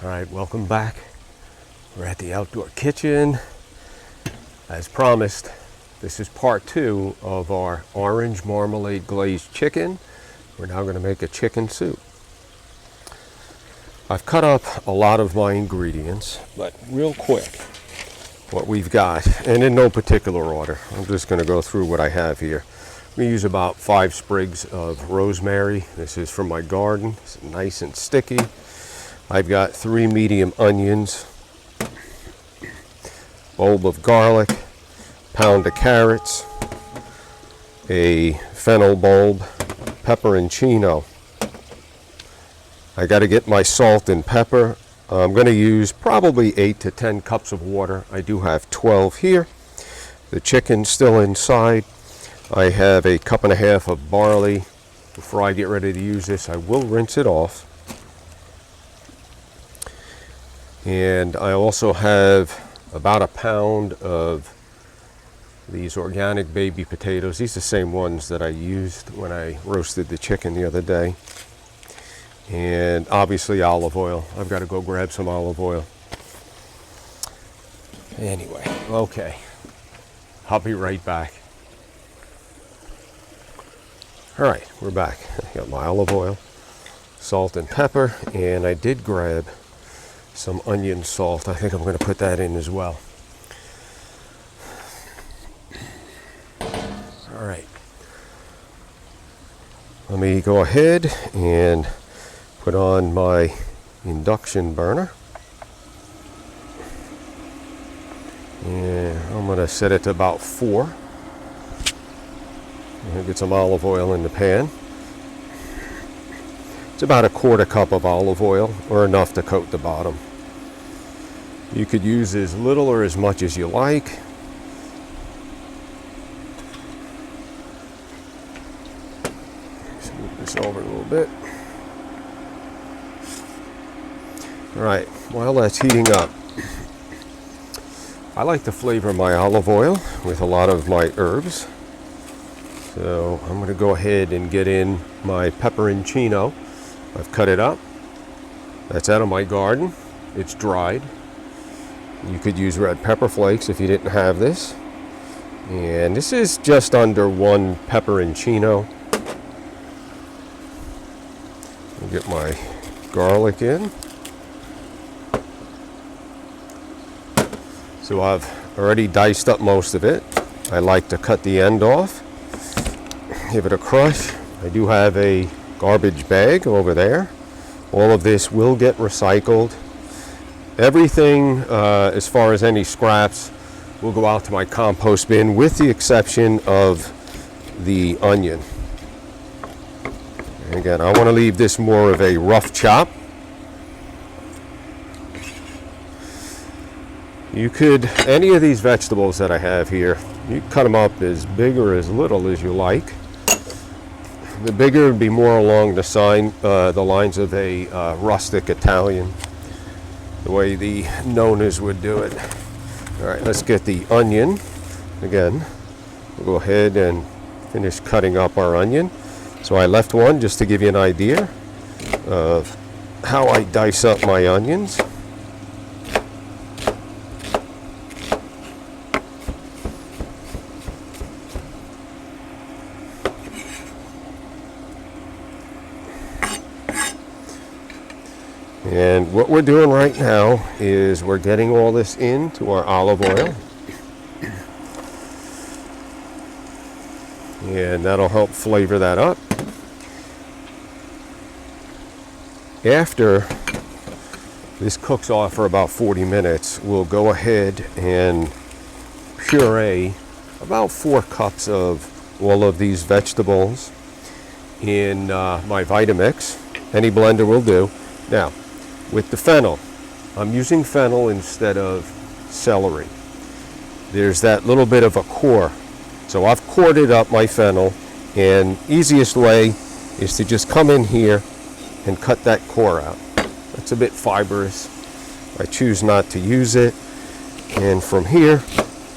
All right, welcome back. We're at the outdoor kitchen. As promised, this is part 2 of our orange marmalade glazed chicken. We're now going to make a chicken soup. I've cut up a lot of my ingredients, but real quick, what we've got, and in no particular order, I'm just going to go through what I have here. We use about 5 sprigs of rosemary. This is from my garden. It's nice and sticky. I've got 3 medium onions, bulb of garlic, pound of carrots, a fennel bulb, pepperoncino. I got to get my salt and pepper. I'm going to use probably 8 to 10 cups of water. I do have 12 here. The chicken's still inside. I have a cup and a half of barley. Before I get ready to use this, I will rinse it off. And I also have about a pound of these organic baby potatoes. These are the same ones that I used when I roasted the chicken the other day. And obviously olive oil. I've got to go grab some olive oil. Anyway, okay. I'll be right back. All right, we're back. I got my olive oil, salt and pepper, and I did grab some onion salt. I think I'm going to put that in as well. All right. Let me go ahead and put on my induction burner. And I'm going to set it to about 4. And get some olive oil in the pan. It's about a 1/4 cup of olive oil, or enough to coat the bottom. You could use as little or as much as you like. Just move this over a little bit. All right, while that's heating up, I like to flavor my olive oil with a lot of my herbs. So I'm going to go ahead and get in my pepperoncino. I've cut it up. That's out of my garden. It's dried. You could use red pepper flakes if you didn't have this. And this is just under 1 pepperoncino. I'll get my garlic in. So I've already diced up most of it. I like to cut the end off. Give it a crush. I do have a garbage bag over there. All of this will get recycled. Everything, as far as any scraps, will go out to my compost bin, with the exception of the onion. And again, I want to leave this more of a rough chop. You could, any of these vegetables that I have here, you cut them up as big or as little as you like. The bigger would be more along the lines of a rustic Italian, the way the Nonnos would do it. All right, let's get the onion. Again, we'll go ahead and finish cutting up our onion. So I left one just to give you an idea of how I dice up my onions. And what we're doing right now is we're getting all this into our olive oil. And that'll help flavor that up. After this cooks off for about 40 minutes, we'll go ahead and puree about 4 cups of all of these vegetables in my Vitamix. Any blender will do. Now, with the fennel, I'm using fennel instead of celery. There's that little bit of a core. So I've corded up my fennel, and easiest way is to just come in here and cut that core out. That's a bit fibrous. I choose not to use it. And from here,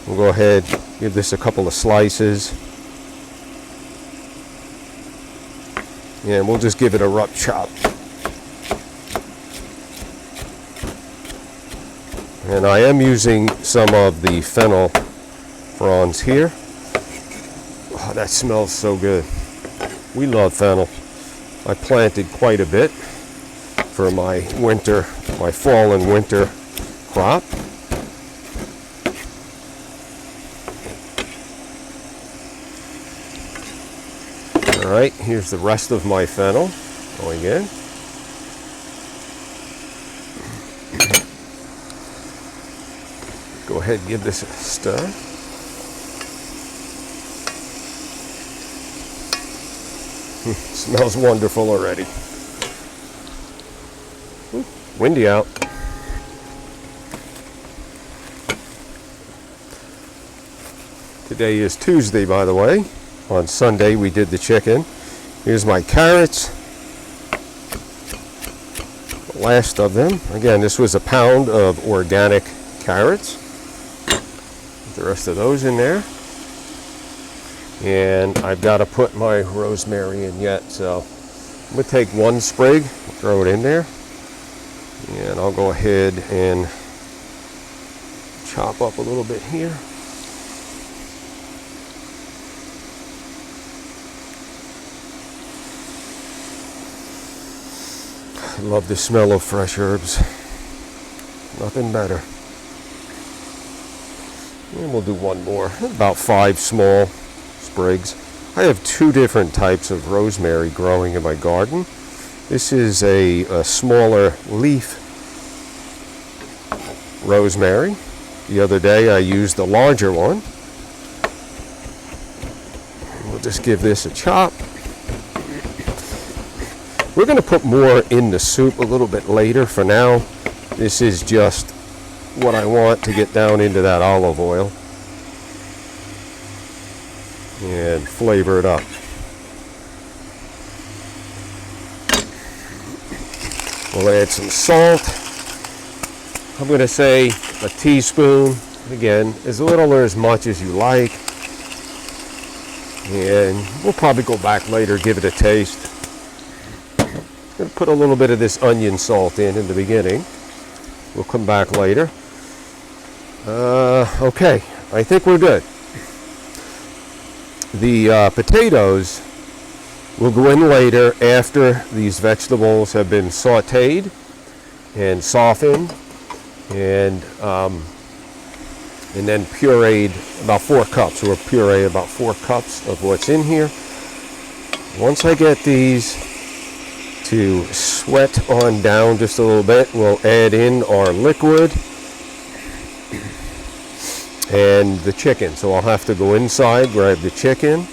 we'll go ahead, give this a couple of slices. And we'll just give it a rough chop. And I am using some of the fennel fronds here. Oh, that smells so good. We love fennel. I planted quite a bit for my fall and winter crop. All right, here's the rest of my fennel going in. Go ahead and give this a stir. Smells wonderful already. Windy out. Today is Tuesday, by the way. On Sunday we did the chicken. Here's my carrots. The last of them. Again, this was a pound of organic carrots. Put the rest of those in there. And I've got to put my rosemary in yet, so I'm going to take one sprig, throw it in there, and I'll go ahead and chop up a little bit here. I love the smell of fresh herbs. Nothing better. And we'll do one more, about 5 small sprigs. I have 2 different types of rosemary growing in my garden. This is a smaller leaf rosemary. The other day I used the larger one. We'll just give this a chop. We're going to put more in the soup a little bit later. For now, this is just what I want to get down into that olive oil and flavor it up. We'll add some salt. I'm going to say a teaspoon. Again, as little or as much as you like. And we'll probably go back later, give it a taste. I'm going to put a little bit of this onion salt in the beginning. We'll come back later. Okay, I think we're good. The potatoes will go in later after these vegetables have been sauteed and softened and then pureed about 4 cups. We'll puree about 4 cups of what's in here. Once I get these to sweat on down just a little bit, we'll add in our liquid and the chicken. So I'll have to go inside, grab the chicken.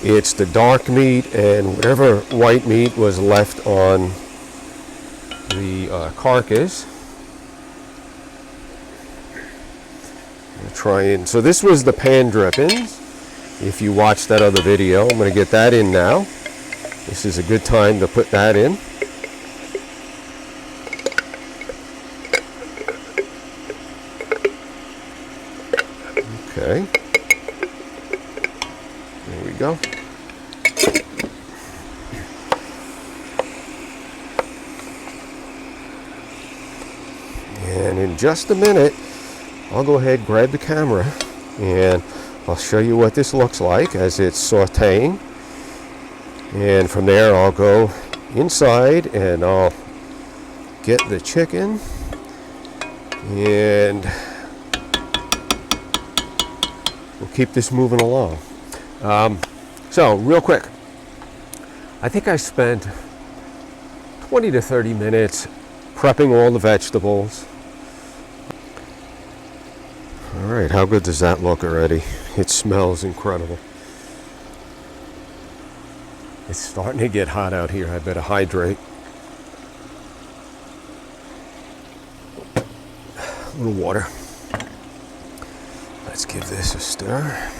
It's the dark meat and whatever white meat was left on the carcass. I'll try and, so this was the pan drippings. If you watched that other video, I'm going to get that in now. This is a good time to put that in. Okay. There we go. And in just a minute, I'll go ahead and grab the camera and I'll show you what this looks like as it's sauteing. And from there I'll go inside and I'll get the chicken and we'll keep this moving along. So real quick, I think I spent 20 to 30 minutes prepping all the vegetables. All right, how good does that look already? It smells incredible. It's starting to get hot out here. I better hydrate. A little water. Let's give this a stir.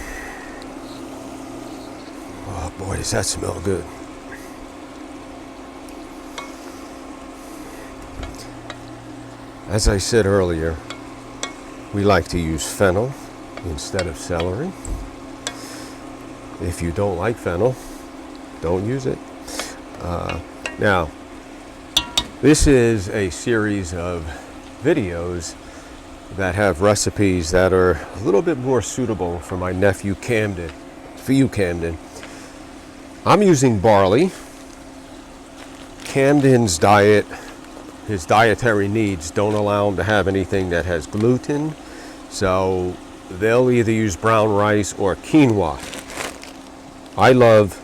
Oh boy, does that smell good. As I said earlier, we like to use fennel instead of celery. If you don't like fennel, don't use it. Now, this is a series of videos that have recipes that are a little bit more suitable for my nephew Camden, for you Camden. I'm using barley. Camden's diet, his dietary needs don't allow him to have anything that has gluten, so they'll either use brown rice or quinoa. I love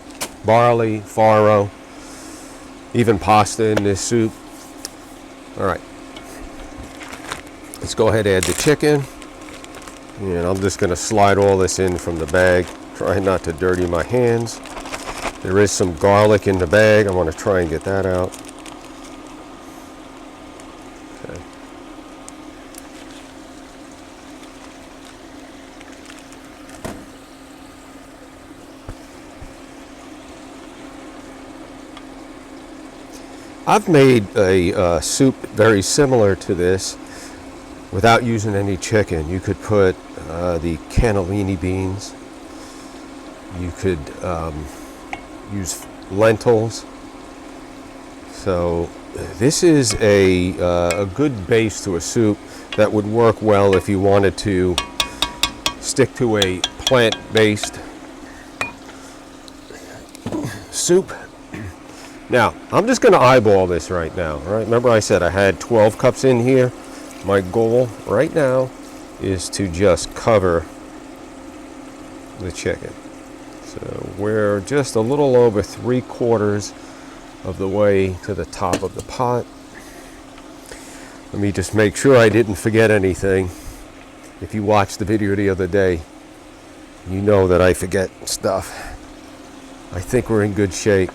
barley, farro, even pasta in this soup. All right, let's go ahead and add the chicken. And I'm just going to slide all this in from the bag. Try not to dirty my hands. There is some garlic in the bag. I want to try and get that out. Okay. I've made a soup very similar to this without using any chicken. You could put the cannellini beans. You could use lentils. So this is a good base to a soup that would work well if you wanted to stick to a plant-based soup. Now, I'm just going to eyeball this right now. Right? Remember I said I had 12 cups in here. My goal right now is to just cover the chicken. So we're just a little over 3/4 of the way to the top of the pot. Let me just make sure I didn't forget anything. If you watched the video the other day, you know that I forget stuff. I think we're in good shape.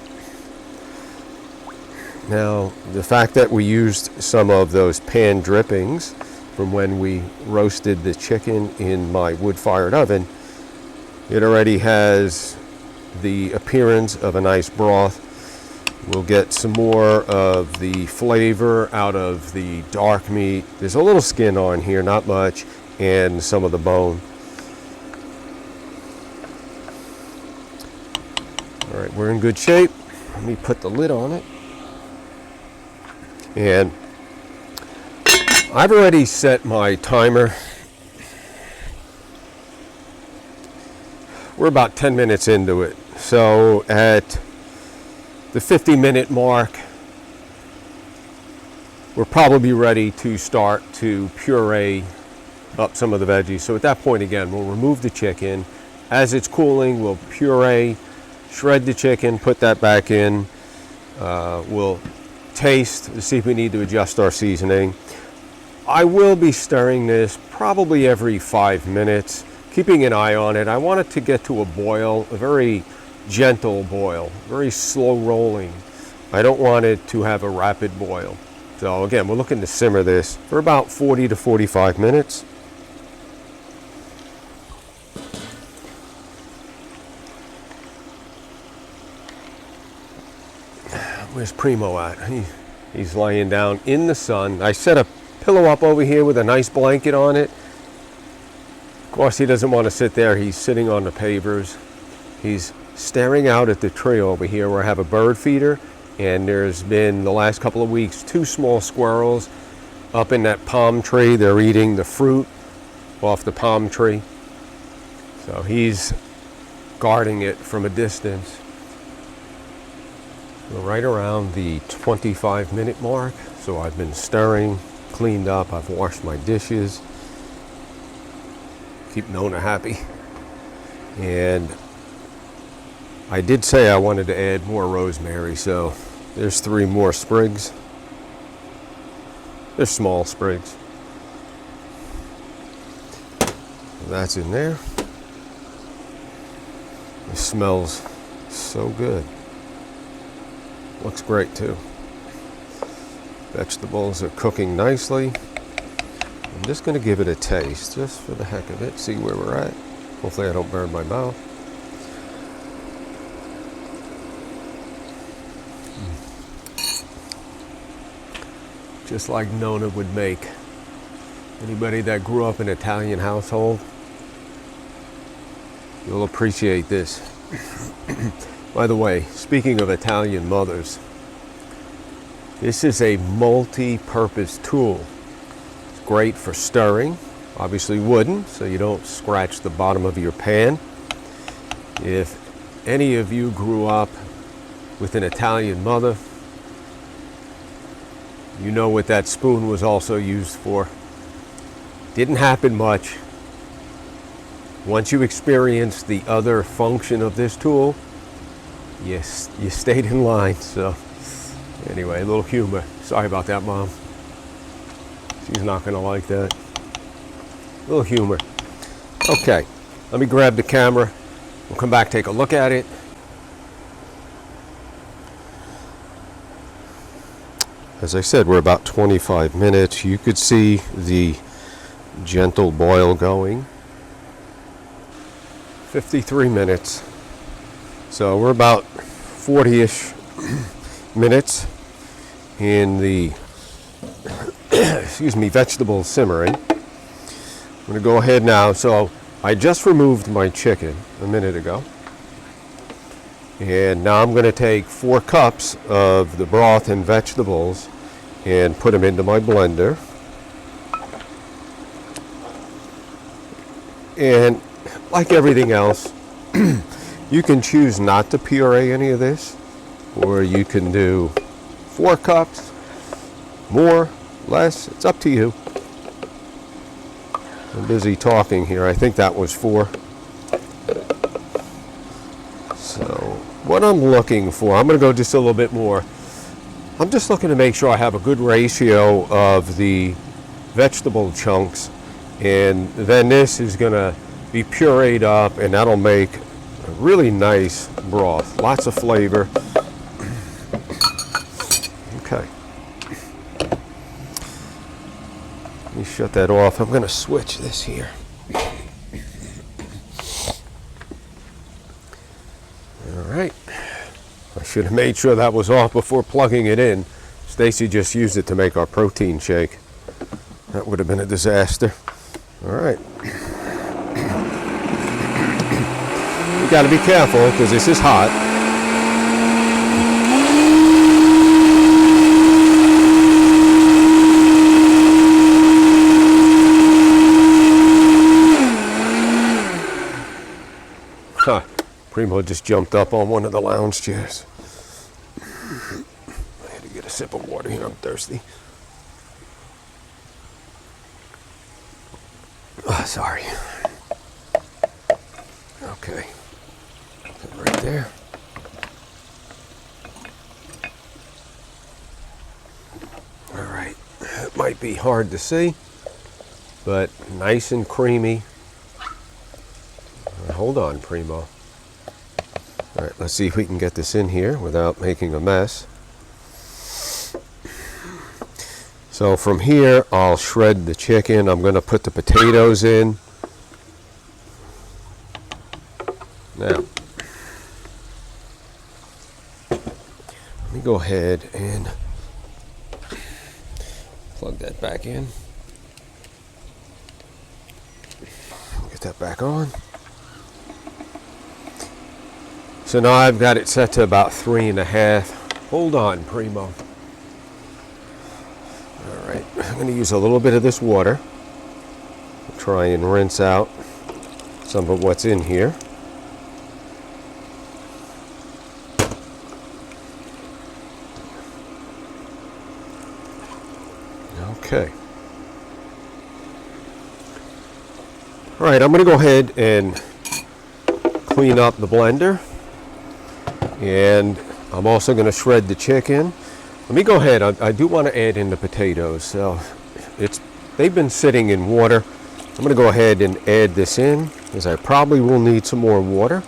Now, the fact that we used some of those pan drippings from when we roasted the chicken in my wood-fired oven, it already has the appearance of a nice broth. We'll get some more of the flavor out of the dark meat. There's a little skin on here, not much, and some of the bone. All right, we're in good shape. Let me put the lid on it. And I've already set my timer. We're about 10 minutes into it. So at the 50-minute mark, we're probably ready to start to puree up some of the veggies. So at that point, again, we'll remove the chicken. As it's cooling, we'll puree, shred the chicken, put that back in. We'll taste to see if we need to adjust our seasoning. I will be stirring this probably every 5 minutes, keeping an eye on it. I want it to get to a boil, a very gentle boil, very slow rolling. I don't want it to have a rapid boil. So again, we're looking to simmer this for about 40 to 45 minutes. Where's Primo at? He's laying down in the sun. I set a pillow up over here with a nice blanket on it. Of course, he doesn't want to sit there. He's sitting on the pavers. He's staring out at the tree over here where I have a bird feeder. And there's been, the last couple of weeks, 2 small squirrels up in that palm tree. They're eating the fruit off the palm tree. So he's guarding it from a distance. We're right around the 25-minute mark. So I've been stirring, cleaned up, I've washed my dishes. Keep Nonna happy. And I did say I wanted to add more rosemary, so there's 3 more sprigs. They're small sprigs. That's in there. It smells so good. Looks great too. Vegetables are cooking nicely. I'm just going to give it a taste, just for the heck of it, see where we're at. Hopefully I don't burn my mouth. Just like Nonna would make. Anybody that grew up in an Italian household, you'll appreciate this. By the way, speaking of Italian mothers, this is a multi-purpose tool. great for stirring. Obviously wooden, so you don't scratch the bottom of your pan. If any of you grew up with an Italian mother, you know what that spoon was also used for. Didn't happen much. Once you experienced the other function of this tool, yes, you stayed in line. So anyway, a little humor. Sorry about that, Mom. She's not gonna like that. A little humor. Okay, let me grab the camera. We'll come back, take a look at it. As I said, we're about 25 minutes. You could see the gentle boil going. 53 minutes. So we're about 40-ish minutes in the excuse me, vegetable simmering. I'm going to go ahead now. So I just removed my chicken a minute ago. And now I'm going to take 4 cups of the broth and vegetables and put them into my blender. And like everything else, you can choose not to puree any of this, or you can do 4 cups, more, less, it's up to you. I'm busy talking here. I think that was 4. So what I'm looking for, I'm going to go just a little bit more. I'm just looking to make sure I have a good ratio of the vegetable chunks, and then this is going to be pureed up, and that'll make a really nice broth. Lots of flavor. Okay. Let me shut that off. I'm going to switch this here. All right. I should have made sure that was off before plugging it in. Stacy just used it to make our protein shake. That would have been a disaster. All right. You got to be careful because this is hot. Huh. Primo just jumped up on one of the lounge chairs. I had to get a sip of water here. I'm thirsty. Oh, sorry. Okay. Right there. All right. It might be hard to see, but nice and creamy. Hold on, Primo. All right, let's see if we can get this in here without making a mess. So from here, I'll shred the chicken. I'm going to put the potatoes in. Now, let me go ahead and plug that back in. Get that back on. So now I've got it set to about 3.5. Hold on, Primo. All right, I'm going to use a little bit of this water. Try and rinse out some of what's in here. Okay. All right, I'm going to go ahead and clean up the blender. And I'm also going to shred the chicken. Let me go ahead. I do want to add in the potatoes. So they've been sitting in water. I'm going to go ahead and add this in, because I probably will need some more water.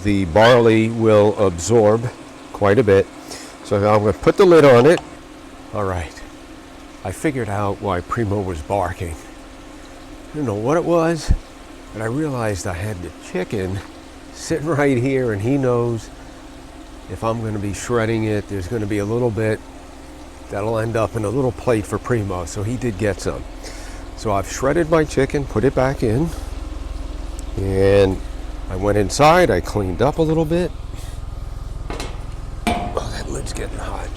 The barley will absorb quite a bit. So I'm going to put the lid on it. All right. I figured out why Primo was barking. I don't know what it was, but I realized I had the chicken sitting right here, and he knows if I'm going to be shredding it, there's going to be a little bit that'll end up in a little plate for Primo, so he did get some. So I've shredded my chicken, put it back in, and I went inside, I cleaned up a little bit. Oh, that lid's getting hot.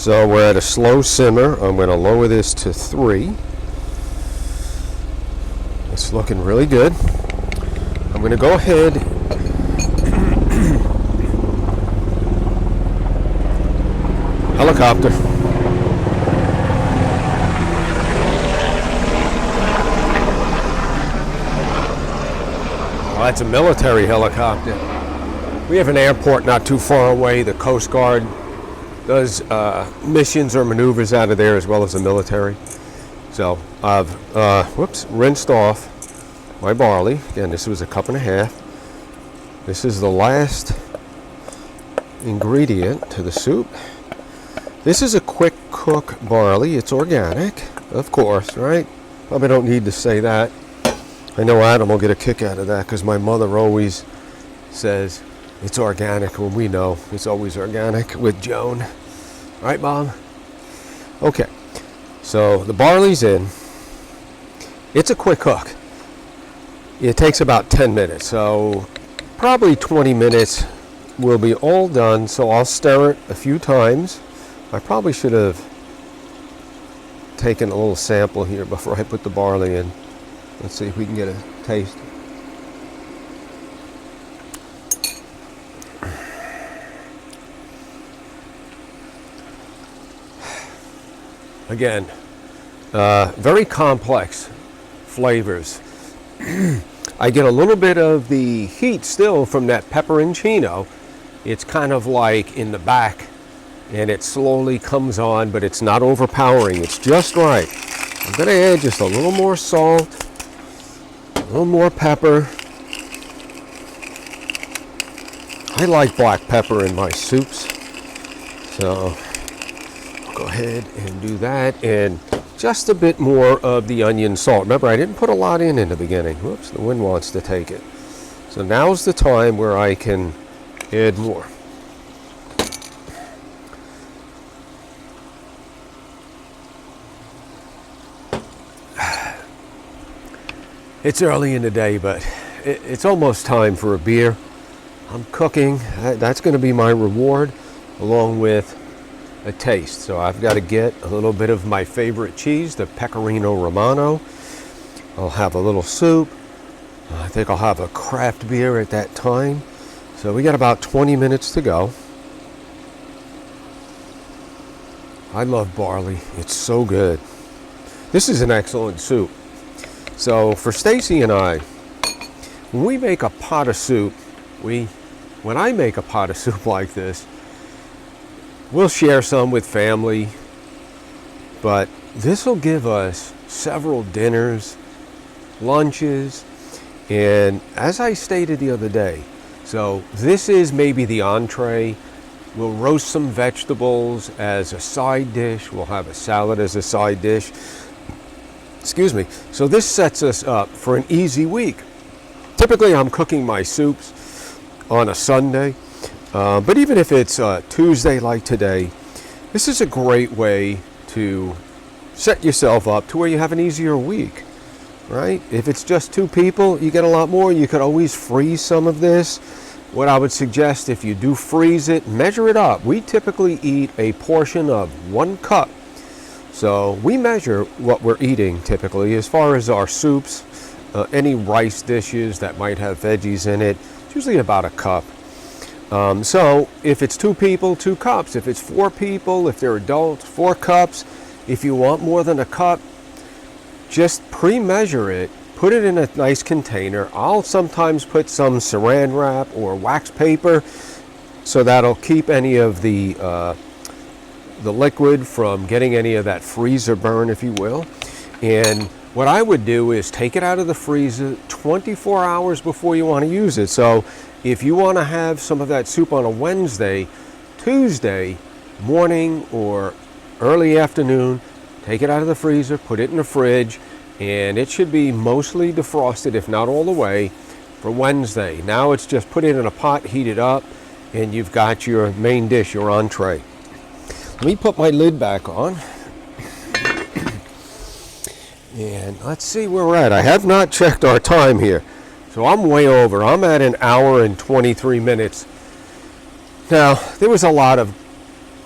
So we're at a slow simmer. I'm going to lower this to 3. It's looking really good. I'm going to go ahead helicopter. Well, that's a military helicopter. We have an airport not too far away. The Coast Guard does missions or maneuvers out of there, as well as the military. So I've rinsed off my barley. Again, this was a cup and a half. This is the last ingredient to the soup. This is a quick cook barley. It's organic, of course, right? Probably don't need to say that. I know Adam will get a kick out of that because my mother always says it's organic when we know it's always organic with Joan. Right, Mom? Okay, so the barley's in. It's a quick cook. It takes about 10 minutes, so probably 20 minutes will be all done. So I'll stir it a few times. I probably should have taken a little sample here before I put the barley in. Let's see if we can get a taste. Again, very complex flavors. I get a little bit of the heat still from that pepperoncino. It's kind of like in the back, and it slowly comes on, but it's not overpowering. It's just right. I'm going to add just a little more salt, a little more pepper. I like black pepper in my soups, so I'll go ahead and do that, and just a bit more of the onion salt. Remember, I didn't put a lot in the beginning. Whoops, the wind wants to take it. So now's the time where I can add more. It's early in the day, but it's almost time for a beer. I'm cooking. That's going to be my reward, along with a taste. So I've got to get a little bit of my favorite cheese, the Pecorino Romano. I'll have a little soup. I think I'll have a craft beer at that time. So we got about 20 minutes to go. I love barley. It's so good. This is an excellent soup. So for Stacy and I, when we make a pot of soup, when I make a pot of soup like this, we'll share some with family, but this will give us several dinners, lunches, and as I stated the other day, so this is maybe the entree. We'll roast some vegetables as a side dish. We'll have a salad as a side dish. Excuse me. So this sets us up for an easy week. Typically, I'm cooking my soups on a Sunday, but even if it's Tuesday like today, this is a great way to set yourself up to where you have an easier week, right? If it's just 2 people, you get a lot more. You could always freeze some of this. What I would suggest, if you do freeze it, measure it up. We typically eat a portion of 1 cup. So we measure what we're eating typically as far as our soups, any rice dishes that might have veggies in it. It's usually about a cup. So if it's 2 people, 2 cups. If it's 4 people, if they're adults, 4 cups. If you want more than a cup, just pre-measure it. Put it in a nice container. I'll sometimes put some saran wrap or wax paper so that'll keep any of the liquid from getting any of that freezer burn, if you will. And what I would do is take it out of the freezer 24 hours before you want to use it. So if you want to have some of that soup on a Wednesday, Tuesday morning or early afternoon, take it out of the freezer, put it in the fridge, and it should be mostly defrosted, if not all the way, for Wednesday. Now it's just put it in a pot, heat it up, and you've got your main dish, your entree. Let me put my lid back on. And let's see where we're at. I have not checked our time here. So I'm way over. I'm at 1 hour and 23 minutes. Now, there was a lot of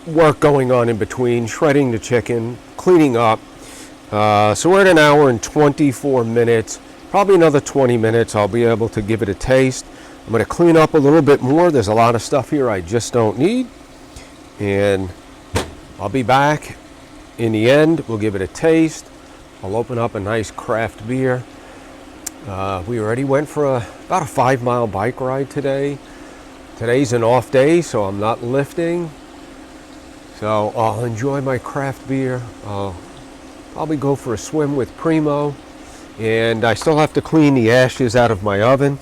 work going on in between, shredding the chicken, cleaning up. So we're at an hour and 24 minutes, probably another 20 minutes. I'll be able to give it a taste. I'm going to clean up a little bit more. There's a lot of stuff here I just don't need. And I'll be back. In the end, we'll give it a taste. I'll open up a nice craft beer. We already went for about a 5-mile bike ride today. Today's an off day, so I'm not lifting. So I'll enjoy my craft beer. I'll probably go for a swim with Primo. And I still have to clean the ashes out of my oven.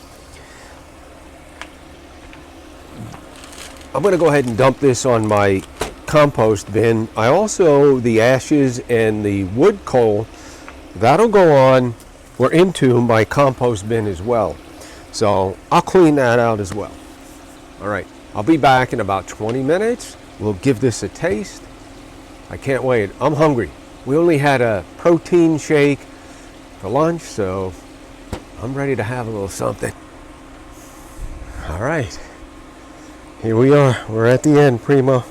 I'm going to go ahead and dump this on my compost bin. I also, the ashes and the wood coal, that'll go on or into my compost bin as well. So I'll clean that out as well. All right, I'll be back in about 20 minutes. We'll give this a taste. I can't wait. I'm hungry. We only had a protein shake for lunch, so I'm ready to have a little something. All right. Here we are. We're at the end, Primo.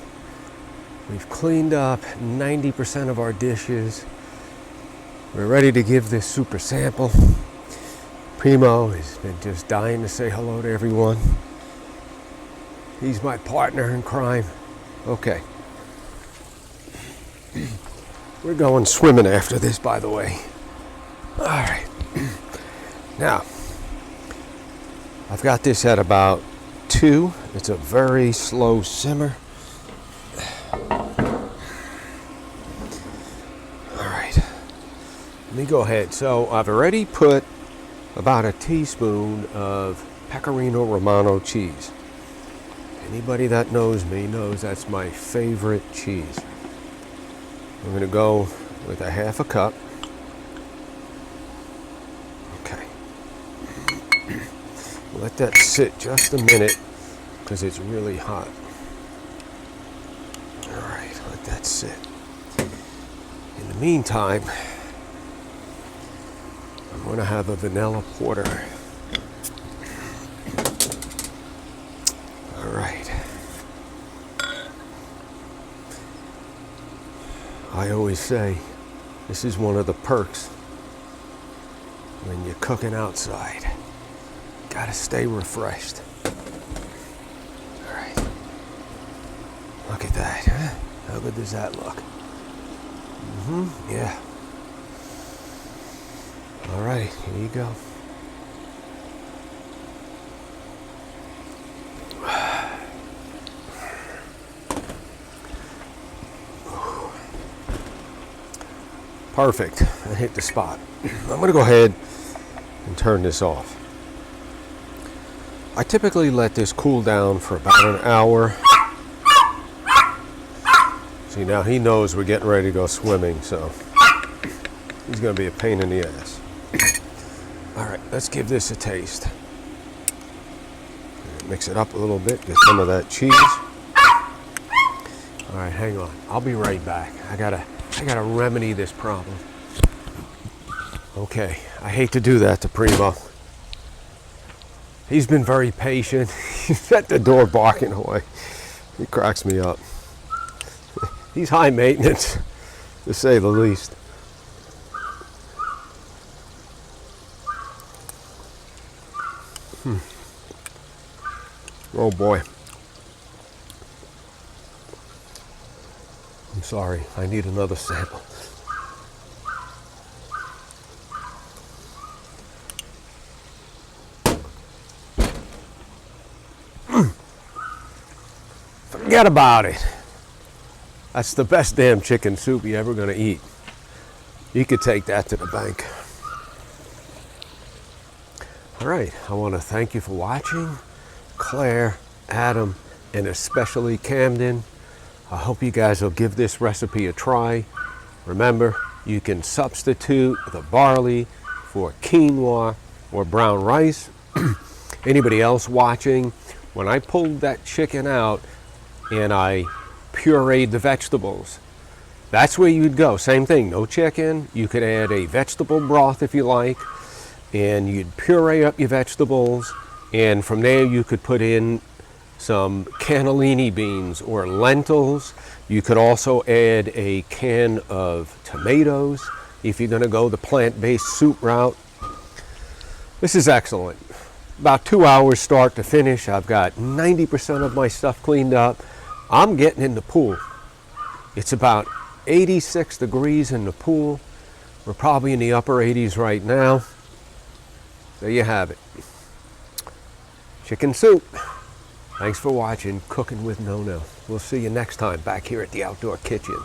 We've cleaned up 90% of our dishes. We're ready to give this super sample. Primo has been just dying to say hello to everyone. He's my partner in crime. Okay. We're going swimming after this, by the way. All right. Now, I've got this at about 2. It's a very slow simmer. All right, let me go ahead. So I've already put about a teaspoon of Pecorino Romano cheese. Anybody that knows me knows that's my favorite cheese. I'm going to go with a half a cup. Okay. Let that sit just a minute because it's really hot. All right, let that sit. In the meantime, I'm going to have a vanilla porter. All right. I always say this is one of the perks when you're cooking outside. Gotta stay refreshed. All right. Look at that, huh? How good does that look? Yeah. All right, here you go. Perfect. I hit the spot. I'm gonna go ahead and turn this off. I typically let this cool down for about an hour. See, now he knows we're getting ready to go swimming, so he's going to be a pain in the ass. All right, let's give this a taste. Mix it up a little bit, get some of that cheese. All right, hang on. I'll be right back. I gotta remedy this problem. Okay, I hate to do that to Primo. He's been very patient. He's at the door barking away. He cracks me up. He's high maintenance, to say the least. Oh boy. I'm sorry, I need another sample. Forget about it. That's the best damn chicken soup you're ever gonna eat. You could take that to the bank. All right, I want to thank you for watching. Claire, Adam, and especially Camden. I hope you guys will give this recipe a try. Remember, you can substitute the barley for quinoa or brown rice. Anybody else watching, when I pulled that chicken out and I pureed the vegetables, that's where you'd go. Same thing, no chicken. You could add a vegetable broth if you like, and you'd puree up your vegetables, and from there you could put in some cannellini beans or lentils. You could also add a can of tomatoes if you're going to go the plant-based soup route. This is excellent. About 2 hours start to finish. I've got 90% of my stuff cleaned up. I'm getting in the pool. It's about 86 degrees in the pool. We're probably in the upper 80s right now. There you have it. Chicken soup. Thanks for watching Cooking with Nonno. We'll see you next time back here at the Outdoor Kitchen.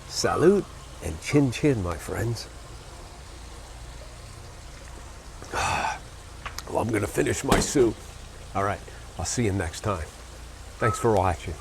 Salute and chin chin, my friends. Well, I'm going to finish my soup. All right, I'll see you next time. Thanks for watching.